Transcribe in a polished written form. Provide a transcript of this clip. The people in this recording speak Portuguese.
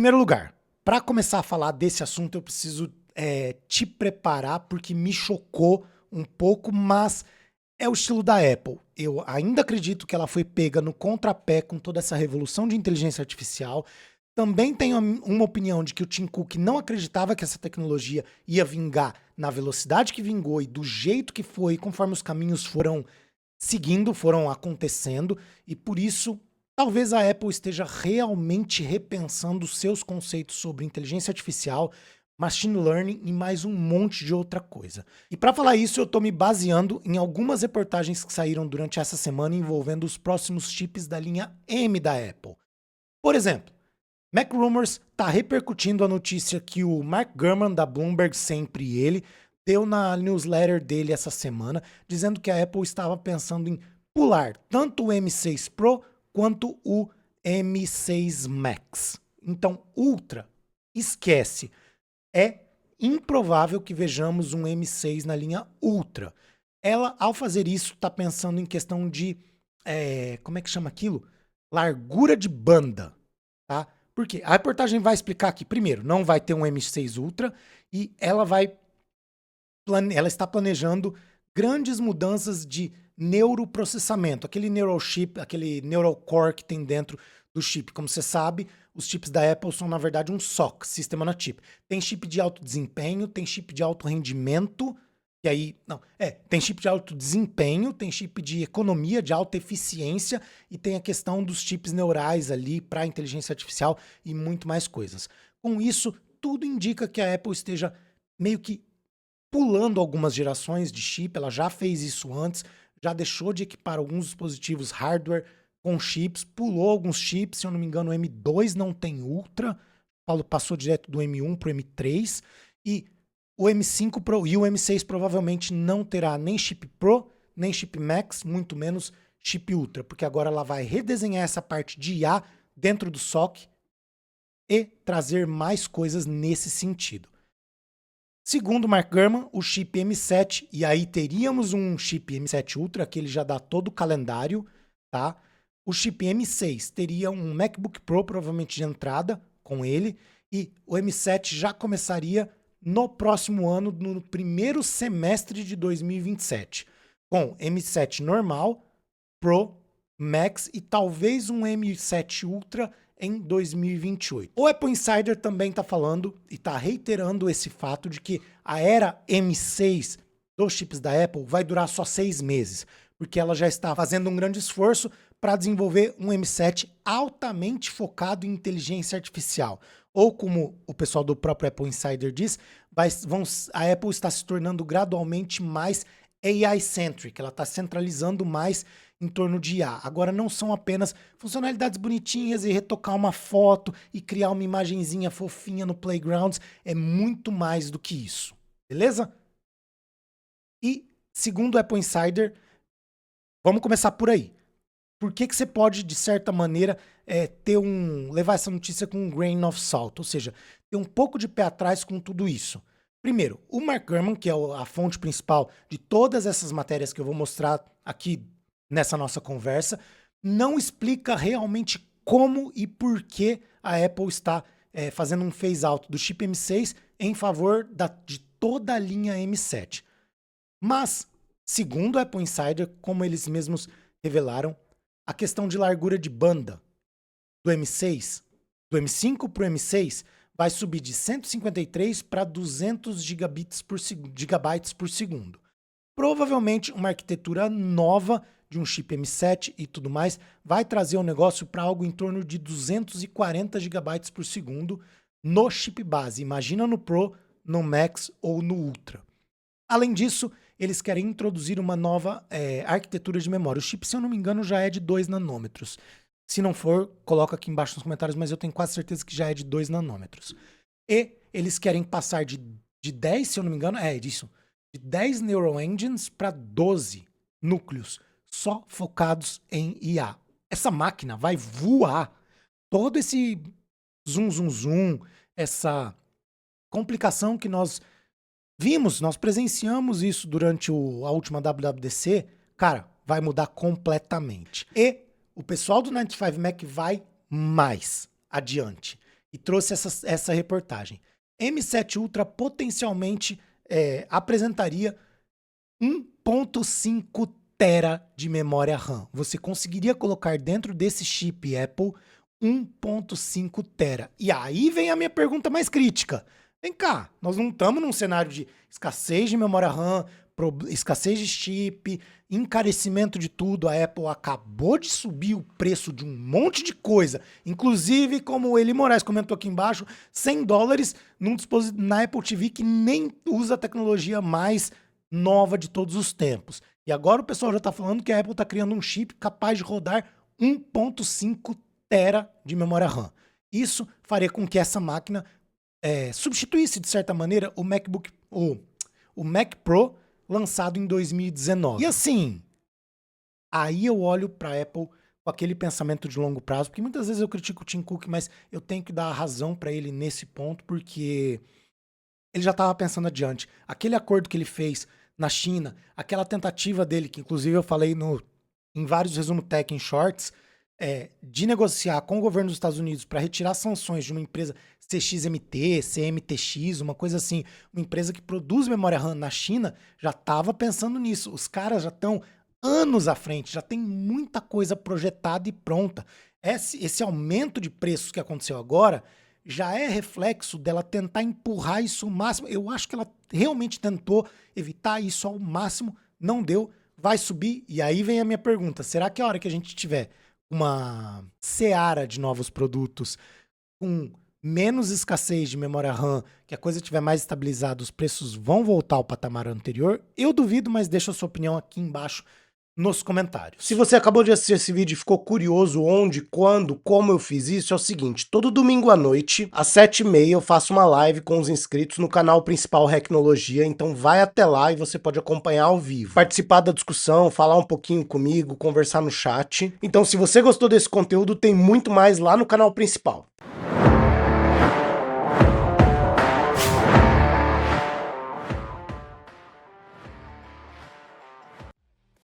Primeiro lugar, para começar a falar desse assunto, eu preciso te preparar, porque me chocou um pouco, mas é o estilo da Apple. Eu ainda acredito que ela foi pega no contrapé com toda essa revolução de inteligência artificial. Também tenho uma opinião de que o Tim Cook não acreditava que essa tecnologia ia vingar na velocidade que vingou e do jeito que foi, conforme os caminhos foram seguindo, foram acontecendo, e por isso talvez a Apple esteja realmente repensando seus conceitos sobre inteligência artificial, machine learning e mais um monte de outra coisa. E para falar isso, eu estou me baseando em algumas reportagens que saíram durante essa semana envolvendo os próximos chips da linha M da Apple. Por exemplo, MacRumors está repercutindo a notícia que o Mark Gurman da Bloomberg, sempre ele, deu na newsletter dele essa semana, dizendo que a Apple estava pensando em pular tanto o M6 Pro quanto o M6 Max. Então, Ultra, esquece. É improvável que vejamos um M6 na linha Ultra. Ela, ao fazer isso, está pensando em questão de, como é que chama aquilo? Largura de banda, tá? Porque a reportagem vai explicar que, primeiro, não vai ter um M6 Ultra e ela está planejando grandes mudanças de neuroprocessamento, aquele neural chip, aquele neural core que tem dentro do chip. Como você sabe, os chips da Apple são, na verdade, um SoC, System on a Chip. Tem chip de alto desempenho, tem chip de alto rendimento, e aí, não, tem chip de alto desempenho, tem chip de economia, de alta eficiência, e tem a questão dos chips neurais ali para inteligência artificial e muito mais coisas. Com isso, tudo indica que a Apple esteja meio que pulando algumas gerações de chip. Ela já fez isso antes, já deixou de equipar alguns dispositivos hardware com chips, pulou alguns chips, se eu não me engano o M2 não tem Ultra, passou direto do M1 para o M3, e o M5 Pro e o M6 provavelmente não terá nem chip Pro, nem chip Max, muito menos chip Ultra, porque agora ela vai redesenhar essa parte de IA dentro do SoC e trazer mais coisas nesse sentido. Segundo Mark Gurman, o chip M7, e aí teríamos um chip M7 Ultra, que ele já dá todo o calendário, tá? O chip M6 teria um MacBook Pro, provavelmente de entrada, com ele, e o M7 já começaria no próximo ano, no primeiro semestre de 2027, com M7 normal, Pro, Max e talvez um M7 Ultra em 2028. O Apple Insider também está falando e está reiterando esse fato de que a era M6 dos chips da Apple vai durar só 6 meses, porque ela já está fazendo um grande esforço para desenvolver um M7 altamente focado em inteligência artificial. Ou como o pessoal do próprio Apple Insider diz, a Apple está se tornando gradualmente mais AI-centric, ela está centralizando mais em torno de IA. Agora não são apenas funcionalidades bonitinhas e retocar uma foto e criar uma imagenzinha fofinha no Playgrounds, é muito mais do que isso, beleza? E segundo o Apple Insider, vamos começar por aí. Por que você pode, de certa maneira, levar essa notícia com um grain of salt, ou seja, ter um pouco de pé atrás com tudo isso? Primeiro, o Mark Gurman, que é a fonte principal de todas essas matérias que eu vou mostrar aqui nessa nossa conversa, não explica realmente como e por que a Apple está fazendo um phase-out do chip M6 em favor de toda a linha M7. Mas, segundo a Apple Insider, como eles mesmos revelaram, a questão de largura de banda do M6, do M5 para o M6, vai subir de 153 para 200 gigabytes por segundo. Provavelmente uma arquitetura nova de um chip M7 e tudo mais vai trazer o negócio para algo em torno de 240 gigabytes por segundo no chip base. Imagina no Pro, no Max ou no Ultra. Além disso, eles querem introduzir uma nova arquitetura de memória. O chip, se eu não me engano, já é de 2 nanômetros. Se não for, coloca aqui embaixo nos comentários, mas eu tenho quase certeza que já é de 2 nanômetros. E eles querem passar de 10, se eu não me engano, de 10 Neural Engines para 12 núcleos, só focados em IA. Essa máquina vai voar. Todo esse zoom, essa complicação que nós vimos, nós presenciamos isso durante a última WWDC, cara, vai mudar completamente. E o pessoal do 95 Mac vai mais adiante. e trouxe essa reportagem. M7 Ultra potencialmente apresentaria 1.5 tera de memória RAM. Você conseguiria colocar dentro desse chip Apple 1.5 tera. E aí vem a minha pergunta mais crítica. Vem cá, nós não estamos num cenário de escassez de memória RAM, escassez de chip, encarecimento de tudo. A Apple acabou de subir o preço de um monte de coisa, inclusive, como o Eli Moraes comentou aqui embaixo, $100 na Apple TV que nem usa a tecnologia mais nova de todos os tempos. E agora o pessoal já está falando que a Apple está criando um chip capaz de rodar 1.5 tera de memória RAM. Isso faria com que essa máquina substituísse, de certa maneira, o Mac Pro lançado em 2019. E assim, aí eu olho para a Apple com aquele pensamento de longo prazo, porque muitas vezes eu critico o Tim Cook, mas eu tenho que dar a razão para ele nesse ponto, porque ele já estava pensando adiante. Aquele acordo que ele fez na China, aquela tentativa dele, que inclusive eu falei em vários Resumo Tech em Shorts, de negociar com o governo dos Estados Unidos para retirar sanções de uma empresa CXMT, CMTX, uma coisa assim, uma empresa que produz memória RAM na China, já estava pensando nisso. Os caras já estão anos à frente, já tem muita coisa projetada e pronta. Esse aumento de preços que aconteceu agora já é reflexo dela tentar empurrar isso ao máximo. Eu acho que ela realmente tentou evitar isso ao máximo, não deu, vai subir. E aí vem a minha pergunta, será que a hora que a gente tiver uma seara de novos produtos com menos escassez de memória RAM, que a coisa estiver mais estabilizada, os preços vão voltar ao patamar anterior? Eu duvido, mas deixa a sua opinião aqui embaixo nos comentários. Se você acabou de assistir esse vídeo e ficou curioso onde, quando, como eu fiz isso, é o seguinte, todo domingo à noite, às 7h30, eu faço uma live com os inscritos no canal principal Recnologia, então vai até lá e você pode acompanhar ao vivo, participar da discussão, falar um pouquinho comigo, conversar no chat. Então se você gostou desse conteúdo, tem muito mais lá no canal principal.